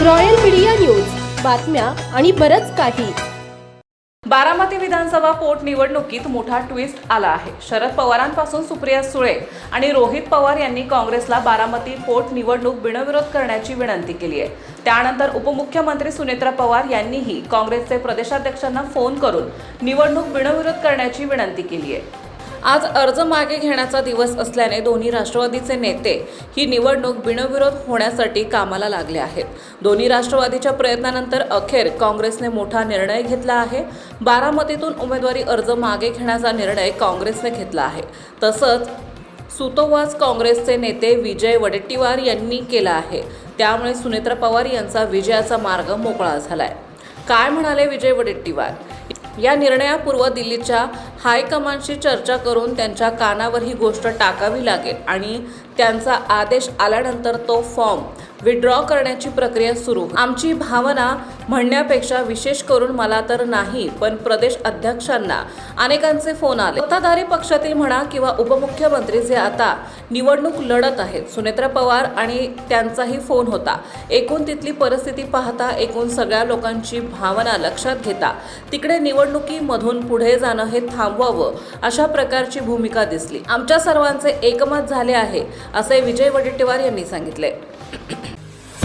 Royal media news, बातम्या आणि बरंच काही. बारामती विधानसभा पोटनिवडणुकीत मोठा ट्विस्ट आला आहे. शरद पवारांपासून सुप्रिया सुळे आणि रोहित पवार यांनी काँग्रेसला बारामती पोटनिवडणूक बिनविरोध करण्याची विनंती केली आहे. त्यानंतर उपमुख्यमंत्री सुनेत्रा पवार यांनीही काँग्रेसचे प्रदेशाध्यक्षांना फोन करून निवडणूक बिनविरोध करण्याची विनंती केली आहे. आज अर्ज मागे घेण्याचा दिवस असल्याने दोन्ही राष्ट्रवादीचे नेते ही निवडणूक बिनविरोध होण्यासाठी कामाला लागले आहेत. दोन्ही राष्ट्रवादीच्या प्रयत्नानंतर अखेर काँग्रेसने मोठा निर्णय घेतला आहे. बारामतीतून उमेदवारी अर्ज मागे घेण्याचा निर्णय काँग्रेसने घेतला आहे. तसंच सूतोवाच काँग्रेसचे नेते विजय वडेट्टीवार यांनी केला आहे. त्यामुळे सुनेत्रा पवार यांचा विजयाचा मार्ग मोकळा झालाय. काय म्हणाले विजय वडेट्टीवार? या निर्णयापूर्व दिल्लीच्या हायकमांडशी चर्चा करून त्यांच्या कानावर ही गोष्ट टाकावी लागेल आणि त्यांचा आदेश आल्यानंतर तो फॉर्म विड्रॉ करण्याची प्रक्रिया सुरू. आमची भावना म्हणण्यापेक्षा विशेष करून मला तर नाही पण प्रदेश अध्यक्षांना अनेकांचे फोन आले. सत्ताधारी पक्षातील म्हणा किंवा उपमुख्यमंत्री जे आता निवडणूक लढत आहेत, सुनेत्रा पवार आणि त्यांचाही फोन होता. एकूण तिथली परिस्थिती पाहता, एकूण सगळ्या लोकांची भावना लक्षात घेता तिकडे निवडणुकीमधून पुढे जाणं हे थांबवावं अशा प्रकारची भूमिका दिसली. आमच्या सर्वांचे एकमत झाले आहे असे विजय वडेट्टीवार यांनी सांगितले.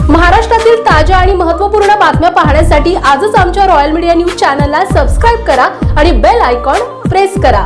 महाराष्ट्रातील ताज्या आणि महत्त्वपूर्ण बातम्या पाहण्यासाठी आजच आमच्या रॉयल मीडिया न्यूज चॅनलला सबस्क्राईब करा आणि बेल आयकॉन प्रेस करा.